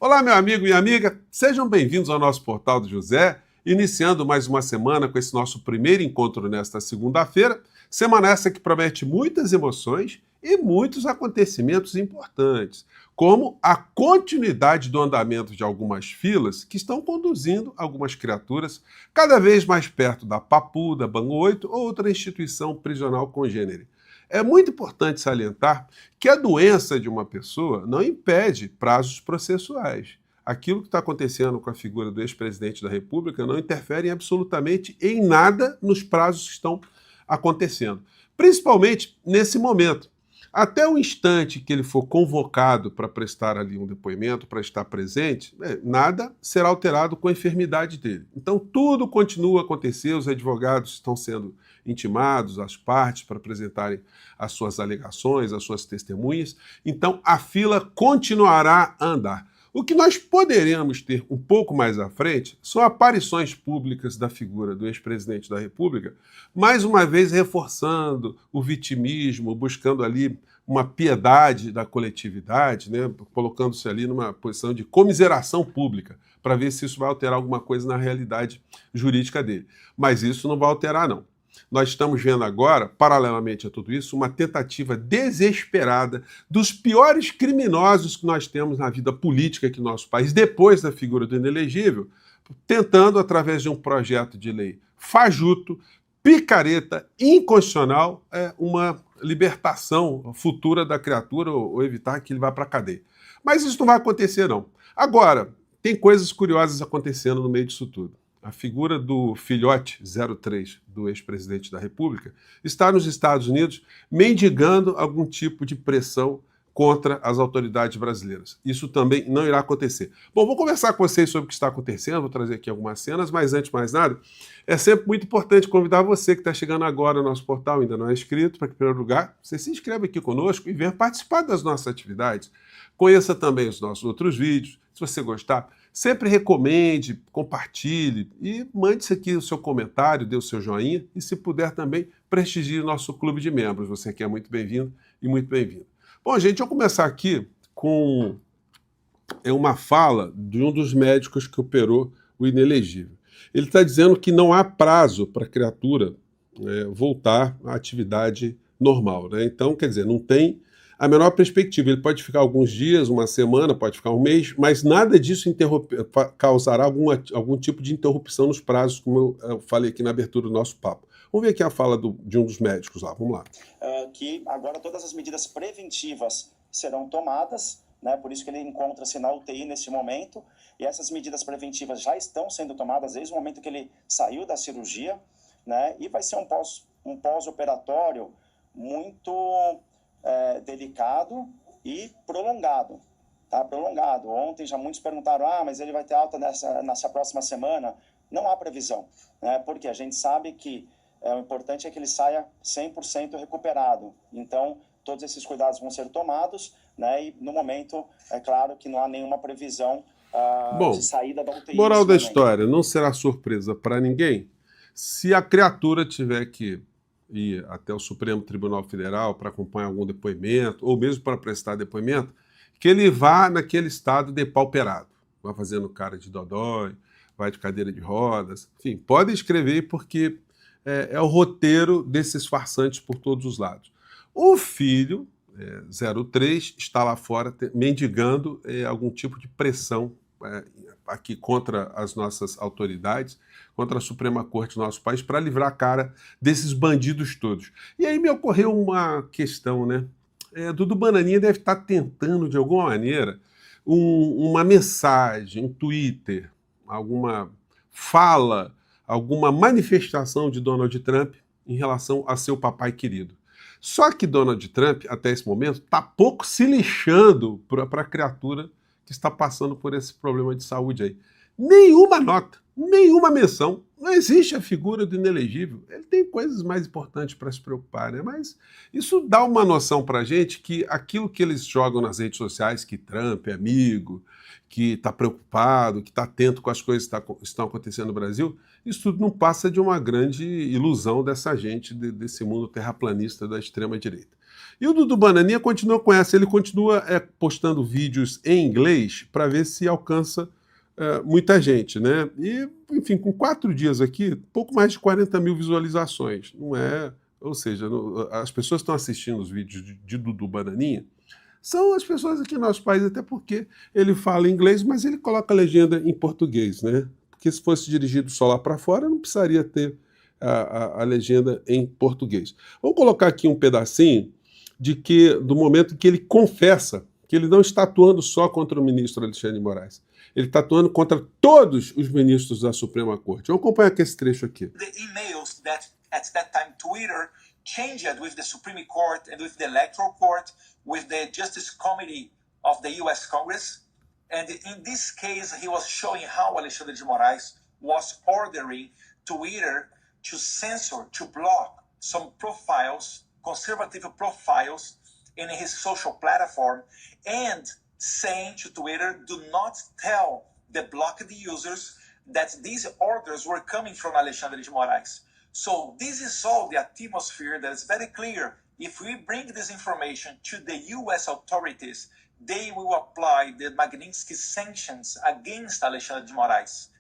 Olá, meu amigo e amiga, sejam bem-vindos ao nosso Portal do José, iniciando mais uma semana com esse nosso primeiro encontro nesta segunda-feira, semana essa que promete muitas emoções e muitos acontecimentos importantes, como a continuidade do andamento de algumas filas que estão conduzindo algumas criaturas cada vez mais perto da Papu, da Bangu 8 ou outra instituição prisional congênere. É muito importante salientar que a doença de uma pessoa não impede prazos processuais. Aquilo que está acontecendo com a figura do ex-presidente da República não interfere absolutamente em nada nos prazos que estão acontecendo, principalmente nesse momento. Até o instante que ele for convocado para prestar ali um depoimento, para estar presente, nada será alterado com a enfermidade dele. Então tudo continua a acontecer, os advogados estão sendo intimados, as partes, para apresentarem as suas alegações, as suas testemunhas. Então a fila continuará a andar. O que nós poderemos ter um pouco mais à frente são aparições públicas da figura do ex-presidente da República, mais uma vez reforçando o vitimismo, buscando ali uma piedade da coletividade, né, colocando-se ali numa posição de comiseração pública, para ver se isso vai alterar alguma coisa na realidade jurídica dele. Mas isso não vai alterar, não. Nós estamos vendo agora, paralelamente a tudo isso, uma tentativa desesperada dos piores criminosos que nós temos na vida política aqui no nosso país, depois da figura do inelegível, tentando, através de um projeto de lei fajuto, picareta, inconstitucional, uma libertação futura da criatura ou evitar que ele vá para a cadeia. Mas isso não vai acontecer, não. Agora, tem coisas curiosas acontecendo no meio disso tudo. A figura do filhote 03 do ex-presidente da República está nos Estados Unidos mendigando algum tipo de pressão contra as autoridades brasileiras. Isso também não irá acontecer. Bom, vou conversar com vocês sobre o que está acontecendo, vou trazer aqui algumas cenas, mas antes de mais nada, é sempre muito importante convidar você que está chegando agora no nosso portal, ainda não é inscrito, para que, em primeiro lugar, você se inscreva aqui conosco e venha participar das nossas atividades. Conheça também os nossos outros vídeos. Se você gostar, sempre recomende, compartilhe e mande aqui o seu comentário, dê o seu joinha e, se puder também, prestigie o nosso clube de membros. Você que é muito bem-vindo e muito bem-vindo. Bom, gente, eu vou começar aqui com uma fala de um dos médicos que operou o inelegível. Ele está dizendo que não há prazo para a criatura voltar à atividade normal, né? Então, quer dizer, não tem a menor perspectiva. Ele pode ficar alguns dias, uma semana, pode ficar um mês, mas nada disso causará algum tipo de interrupção nos prazos, como eu falei aqui na abertura do nosso papo. Vamos ver aqui a fala de um dos médicos lá, vamos lá. Que agora todas as medidas preventivas serão tomadas, né? Por isso que ele encontra-se na UTI nesse momento, e essas medidas preventivas já estão sendo tomadas desde o momento que ele saiu da cirurgia, né? E vai ser um pós-operatório muito delicado e prolongado, tá? Prolongado. Ontem já muitos perguntaram, mas ele vai ter alta nessa próxima semana? Não há previsão, né? Porque a gente sabe que o importante é que ele saia 100% recuperado. Então, todos esses cuidados vão ser tomados, né? E, no momento, é claro que não há nenhuma previsão de saída da UTI. Moral da história, não será surpresa para ninguém se a criatura tiver que ir até o Supremo Tribunal Federal para acompanhar algum depoimento, ou mesmo para prestar depoimento, que ele vá naquele estado depauperado. Vai fazendo cara de dodói, vai de cadeira de rodas, enfim, pode escrever porque é o roteiro desses farsantes por todos os lados. O filho, 03, está lá fora mendigando algum tipo de pressão aqui contra as nossas autoridades, contra a Suprema Corte do nosso país, para livrar a cara desses bandidos todos. E aí me ocorreu uma questão, né? Dudu Bananinha deve estar tentando, de alguma maneira, uma mensagem, um Twitter, alguma fala, alguma manifestação de Donald Trump em relação a seu papai querido. Só que Donald Trump, até esse momento, está pouco se lixando para a criatura que está passando por esse problema de saúde aí. Nenhuma nota, nenhuma menção. Não existe a figura do inelegível. Ele tem coisas mais importantes para se preocupar, né? Mas isso dá uma noção para a gente que aquilo que eles jogam nas redes sociais, que Trump é amigo, que está preocupado, que está atento com as coisas que estão acontecendo no Brasil, isso tudo não passa de uma grande ilusão dessa gente, desse mundo terraplanista da extrema-direita. E o Dudu Bananinha continua com essa, ele continua postando vídeos em inglês para ver se alcança muita gente, né? E, enfim, com 4 dias aqui, pouco mais de 40 mil visualizações, não é? Ou seja, as pessoas estão assistindo os vídeos de Dudu Bananinha, são as pessoas aqui no nosso país, até porque ele fala inglês, mas ele coloca a legenda em português, né? Porque se fosse dirigido só lá para fora, não precisaria ter a legenda em português. Vamos colocar aqui um pedacinho do momento que ele confessa que ele não está atuando só contra o ministro Alexandre de Moraes. Ele está atuando contra todos os ministros da Suprema Corte. Vamos acompanhar aqui esse trecho aqui. The emails that at that time Twitter changed with the Supreme Court and with the Electoral Court, with the Justice Committee of the US Congress. And in this case, he was showing how Alexandre de Moraes was ordering Twitter to censor, to block some profiles, conservative profiles in his social platform, and saying to Twitter, do not tell the blocked users that these orders were coming from Alexandre de Moraes. So this is all the atmosphere that is very clear. If we bring this information to the US authorities, they will apply the Magnitsky sanctions against Alexandre de Moraes.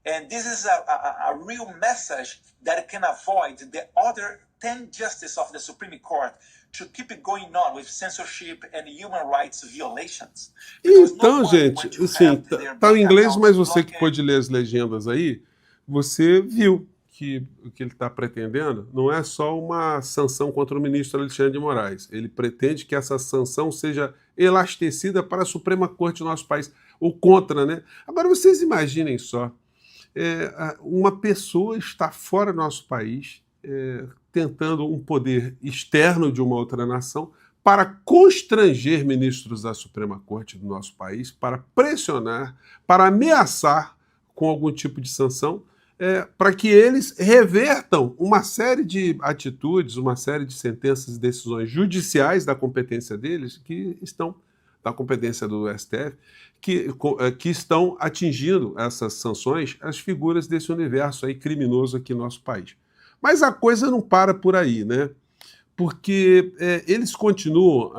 And this is a real message that can avoid the other 10 justices of the Supreme Court to keep going on with censorship and human rights violations. Então, gente, assim, tá em inglês, mas você que pode ler as legendas aí, você viu que o que ele está pretendendo não é só uma sanção contra o ministro Alexandre de Moraes. Ele pretende que essa sanção seja elastecida para a Suprema Corte do nosso país, ou contra, né? Agora, vocês imaginem só, uma pessoa está fora do nosso país, tentando um poder externo de uma outra nação para constranger ministros da Suprema Corte do nosso país, para pressionar, para ameaçar com algum tipo de sanção, para que eles revertam uma série de atitudes, uma série de sentenças e decisões judiciais da competência deles, que estão, da competência do STF, que estão atingindo essas sanções as figuras desse universo aí criminoso aqui no nosso país. Mas a coisa não para por aí, né? Porque eles continuam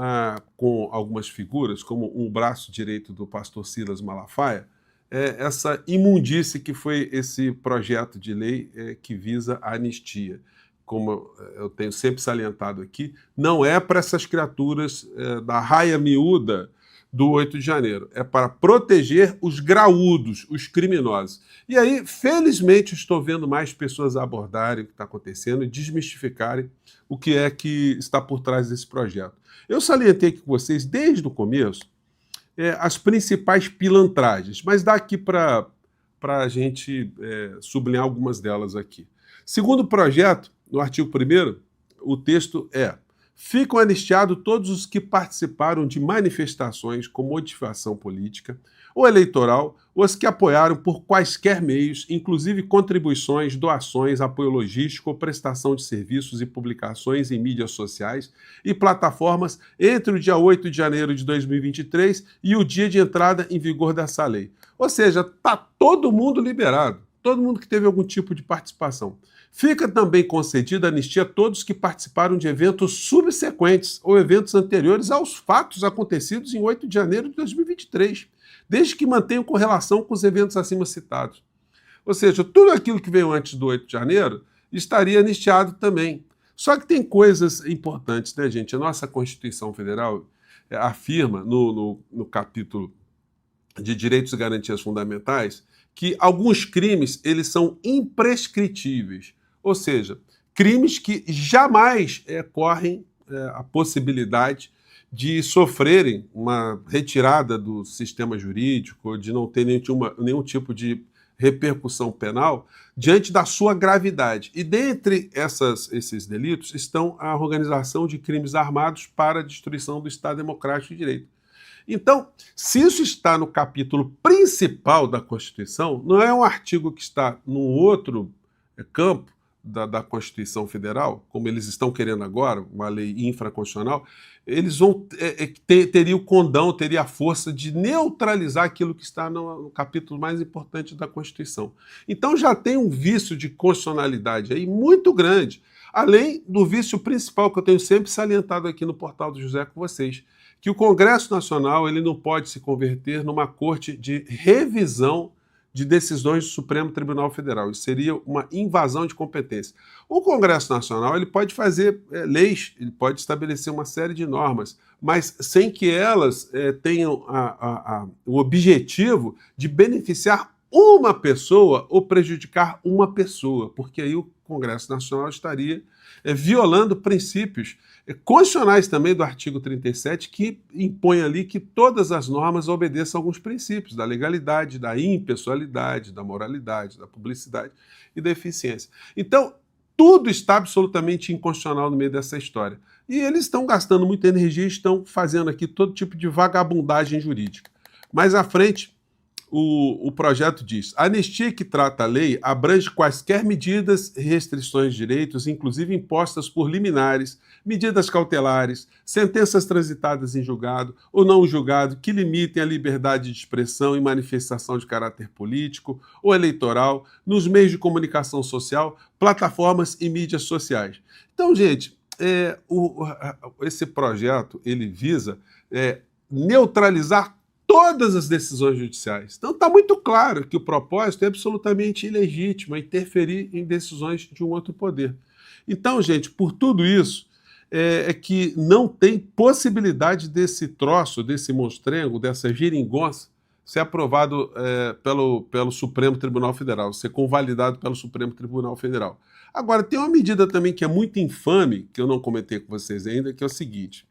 com algumas figuras, como o braço direito do pastor Silas Malafaia, essa imundície que foi esse projeto de lei que visa a anistia. Como eu tenho sempre salientado aqui, não é para essas criaturas da raia miúda do 8 de janeiro, é para proteger os graúdos, os criminosos. E aí, felizmente, estou vendo mais pessoas abordarem o que está acontecendo e desmistificarem o que é que está por trás desse projeto. Eu salientei aqui com vocês, desde o começo, as principais pilantragens, mas dá aqui para a gente sublinhar algumas delas aqui. Segundo o projeto, no artigo 1º, o texto ficam anistiados todos os que participaram de manifestações com motivação política ou eleitoral, ou os que apoiaram por quaisquer meios, inclusive contribuições, doações, apoio logístico ou prestação de serviços e publicações em mídias sociais e plataformas entre o dia 8 de janeiro de 2023 e o dia de entrada em vigor dessa lei. Ou seja, está todo mundo liberado, todo mundo que teve algum tipo de participação. Fica também concedida anistia a todos que participaram de eventos subsequentes ou eventos anteriores aos fatos acontecidos em 8 de janeiro de 2023, desde que mantenham correlação com os eventos acima citados. Ou seja, tudo aquilo que veio antes do 8 de janeiro estaria anistiado também. Só que tem coisas importantes, né, gente? A nossa Constituição Federal afirma, no capítulo de Direitos e Garantias Fundamentais, que alguns crimes eles são imprescritíveis. Ou seja, crimes que jamais correm a possibilidade de sofrerem uma retirada do sistema jurídico, de não ter nenhum tipo de repercussão penal diante da sua gravidade. E dentre esses delitos estão a organização de crimes armados para a destruição do Estado Democrático de Direito. Então, se isso está no capítulo principal da Constituição, não é um artigo que está num outro campo da Constituição Federal, como eles estão querendo agora, uma lei infraconstitucional, eles vão teria o condão, teria a força de neutralizar aquilo que está no capítulo mais importante da Constituição. Então já tem um vício de constitucionalidade aí muito grande, além do vício principal que eu tenho sempre salientado aqui no Portal do José com vocês, que o Congresso Nacional ele não pode se converter numa corte de revisão de decisões do Supremo Tribunal Federal. Isso seria uma invasão de competência. O Congresso Nacional ele pode fazer leis, ele pode estabelecer uma série de normas, mas sem que elas tenham o objetivo de beneficiar uma pessoa ou prejudicar uma pessoa, porque aí o Congresso Nacional estaria violando princípios constitucionais também do artigo 37, que impõe ali que todas as normas obedeçam a alguns princípios da legalidade, da impessoalidade, da moralidade, da publicidade e da eficiência. Então, tudo está absolutamente inconstitucional no meio dessa história. E eles estão gastando muita energia e estão fazendo aqui todo tipo de vagabundagem jurídica. Mais à frente, o projeto diz: a anistia que trata a lei abrange quaisquer medidas e restrições de direitos, inclusive impostas por liminares, medidas cautelares, sentenças transitadas em julgado ou não julgado que limitem a liberdade de expressão e manifestação de caráter político ou eleitoral nos meios de comunicação social, plataformas e mídias sociais. Então, gente, esse projeto ele visa neutralizar todas as decisões judiciais. Então está muito claro que o propósito é absolutamente ilegítimo, é interferir em decisões de um outro poder. Então, gente, por tudo isso, é que não tem possibilidade desse troço, desse monstrengo, dessa geringonça, ser aprovado pelo Supremo Tribunal Federal, ser convalidado pelo Supremo Tribunal Federal. Agora, tem uma medida também que é muito infame, que eu não comentei com vocês ainda, que é o seguinte: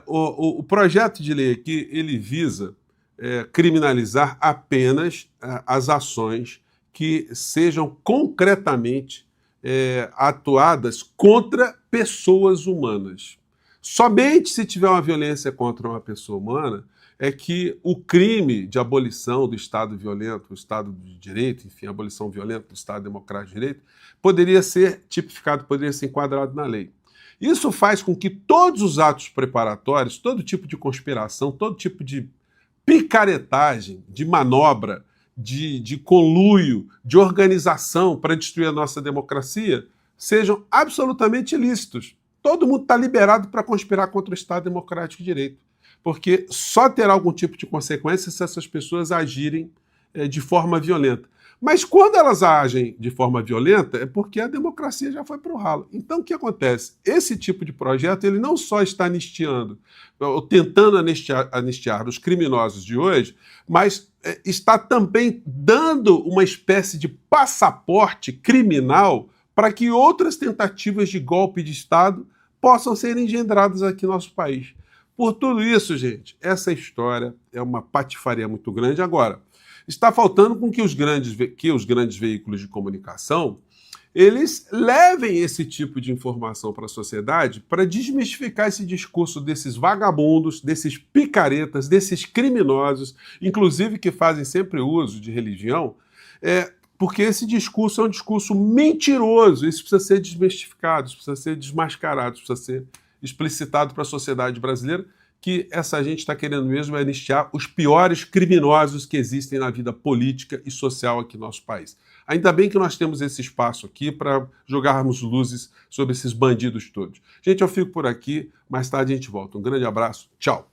o projeto de lei aqui, ele visa criminalizar apenas as ações que sejam concretamente atuadas contra pessoas humanas. Somente se tiver uma violência contra uma pessoa humana é que o crime de abolição do Estado violento, o Estado de Direito, enfim, a abolição violenta do Estado Democrático de Direito, poderia ser tipificado, poderia ser enquadrado na lei. Isso faz com que todos os atos preparatórios, todo tipo de conspiração, todo tipo de picaretagem, de manobra, de conluio, de organização para destruir a nossa democracia, sejam absolutamente ilícitos. Todo mundo está liberado para conspirar contra o Estado Democrático de Direito, porque só terá algum tipo de consequência se essas pessoas agirem de forma violenta. Mas quando elas agem de forma violenta, é porque a democracia já foi para o ralo. Então, o que acontece? Esse tipo de projeto ele não só está anistiando, ou tentando anistiar os criminosos de hoje, mas está também dando uma espécie de passaporte criminal para que outras tentativas de golpe de Estado possam ser engendradas aqui no nosso país. Por tudo isso, gente, essa história é uma patifaria muito grande. Agora, está faltando com que os grandes veículos de comunicação eles levem esse tipo de informação para a sociedade para desmistificar esse discurso desses vagabundos, desses picaretas, desses criminosos, inclusive que fazem sempre uso de religião, porque esse discurso é um discurso mentiroso. Isso precisa ser desmistificado, isso precisa ser desmascarado, isso precisa ser explicitado para a sociedade brasileira, que essa gente está querendo mesmo anistiar os piores criminosos que existem na vida política e social aqui no nosso país. Ainda bem que nós temos esse espaço aqui para jogarmos luzes sobre esses bandidos todos. Gente, eu fico por aqui, mais tarde a gente volta. Um grande abraço, tchau!